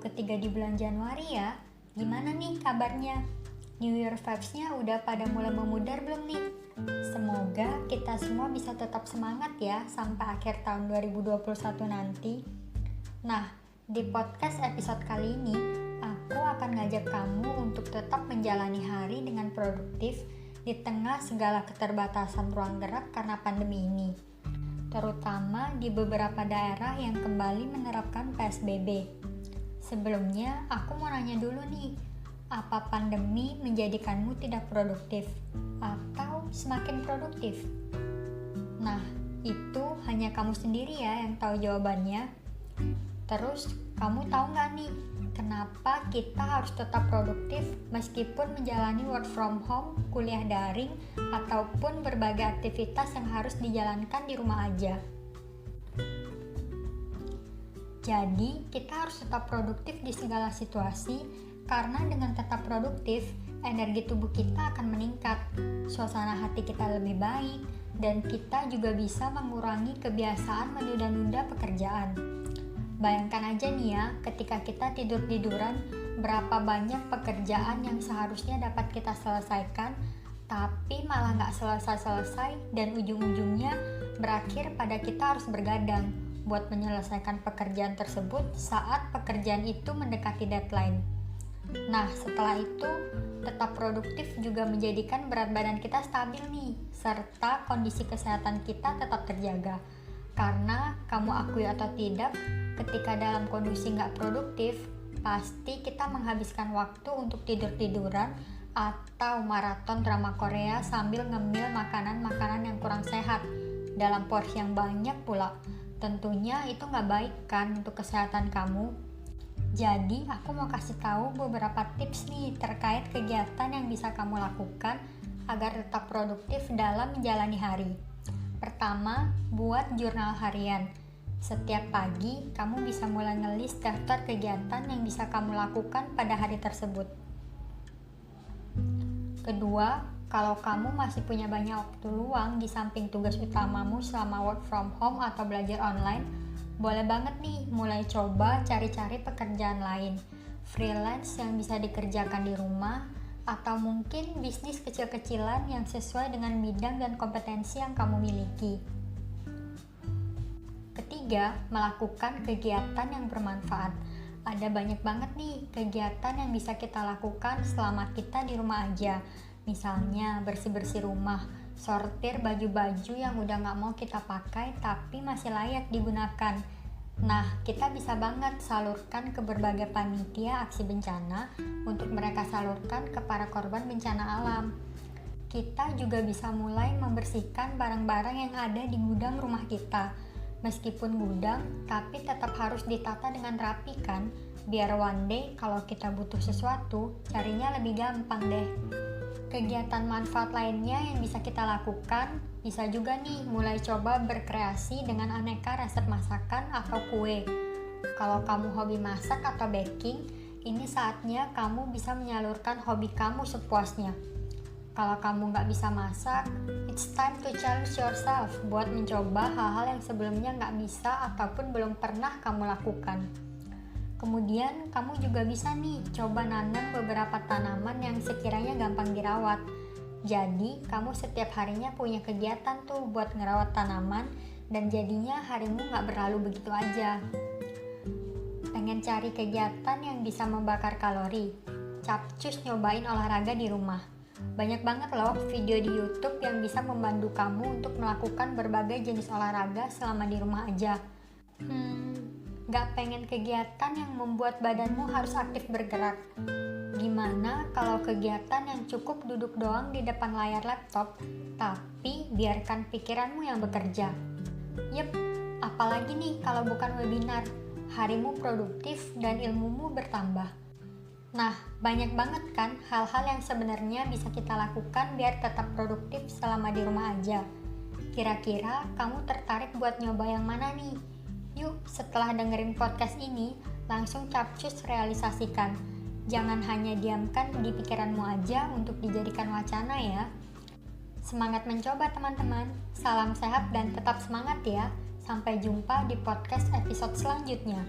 minggu ketiga di bulan Januari ya. Gimana nih kabarnya? New Year vibes-nya udah pada mulai memudar belum nih? Semoga kita semua bisa tetap semangat ya sampai akhir tahun 2021 nanti. Nah, di podcast episode kali ini, aku akan ngajak kamu untuk tetap menjalani hari dengan produktif di tengah segala keterbatasan ruang gerak karena pandemi ini. Terutama di beberapa daerah yang kembali menerapkan PSBB. Sebelumnya, aku mau nanya dulu nih, apa pandemi menjadikanmu tidak produktif atau semakin produktif? Nah, itu hanya kamu sendiri ya yang tahu jawabannya. Terus, kamu tahu nggak nih, kenapa kita harus tetap produktif meskipun menjalani work from home, kuliah daring, ataupun berbagai aktivitas yang harus dijalankan di rumah aja? Jadi, kita harus tetap produktif di segala situasi, karena dengan tetap produktif, energi tubuh kita akan meningkat, suasana hati kita lebih baik, dan kita juga bisa mengurangi kebiasaan menunda-nunda pekerjaan. Bayangkan aja nih ya, ketika kita tidur-tiduran, berapa banyak pekerjaan yang seharusnya dapat kita selesaikan, tapi malah nggak selesai-selesai dan ujung-ujungnya berakhir pada kita harus bergadang buat menyelesaikan pekerjaan tersebut saat pekerjaan itu mendekati deadline. Nah, setelah itu, tetap produktif juga menjadikan berat badan kita stabil nih, serta kondisi kesehatan kita tetap terjaga. Karena kamu akui atau tidak, ketika dalam kondisi nggak produktif, pasti kita menghabiskan waktu untuk tidur-tiduran atau maraton drama Korea sambil ngemil makanan-makanan yang kurang sehat dalam porsi yang banyak pula. Tentunya itu nggak baik kan untuk kesehatan kamu. Jadi aku mau kasih tahu beberapa tips nih terkait kegiatan yang bisa kamu lakukan agar tetap produktif dalam menjalani hari. Pertama, buat jurnal harian. Setiap pagi, kamu bisa mulai ngelis daftar kegiatan yang bisa kamu lakukan pada hari tersebut. Kedua, kalau kamu masih punya banyak waktu luang di samping tugas utamamu selama work from home atau belajar online, boleh banget nih mulai coba cari-cari pekerjaan lain, freelance yang bisa dikerjakan di rumah, atau mungkin bisnis kecil-kecilan yang sesuai dengan bidang dan kompetensi yang kamu miliki. Ketiga, melakukan kegiatan yang bermanfaat. Ada banyak banget nih kegiatan yang bisa kita lakukan selama kita di rumah aja. Misalnya bersih-bersih rumah, sortir baju-baju yang udah gak mau kita pakai tapi masih layak digunakan. Nah, kita bisa banget salurkan ke berbagai panitia aksi bencana untuk mereka salurkan ke para korban bencana alam. Kita juga bisa mulai membersihkan barang-barang yang ada di gudang rumah kita. Meskipun gudang, tapi tetap harus ditata dengan rapi kan, biar one day kalau kita butuh sesuatu, carinya lebih gampang deh. Kegiatan manfaat lainnya yang bisa kita lakukan, bisa juga nih mulai coba berkreasi dengan aneka resep masakan atau kue. Kalau kamu hobi masak atau baking, ini saatnya kamu bisa menyalurkan hobi kamu sepuasnya. Kalau kamu nggak bisa masak, it's time to challenge yourself buat mencoba hal-hal yang sebelumnya nggak bisa ataupun belum pernah kamu lakukan. Kemudian kamu juga bisa nih coba nanam beberapa tanaman yang sekiranya gampang dirawat. Jadi kamu setiap harinya punya kegiatan tuh buat ngerawat tanaman dan jadinya harimu gak berlalu begitu aja. Pengen cari kegiatan yang bisa membakar kalori? Capcus nyobain olahraga di rumah. Banyak banget loh video di YouTube yang bisa membantu kamu untuk melakukan berbagai jenis olahraga selama di rumah aja. Gak pengen kegiatan yang membuat badanmu harus aktif bergerak? Gimana kalau kegiatan yang cukup duduk doang di depan layar laptop, tapi biarkan pikiranmu yang bekerja? Yep, apalagi nih kalau bukan webinar, harimu produktif dan ilmumu bertambah. Nah, banyak banget kan hal-hal yang sebenarnya bisa kita lakukan biar tetap produktif selama di rumah aja. Kira-kira kamu tertarik buat nyoba yang mana nih? Yuk, setelah dengerin podcast ini, langsung capcus realisasikan. Jangan hanya diamkan di pikiranmu aja untuk dijadikan wacana ya. Semangat mencoba teman-teman. Salam sehat dan tetap semangat ya. Sampai jumpa di podcast episode selanjutnya.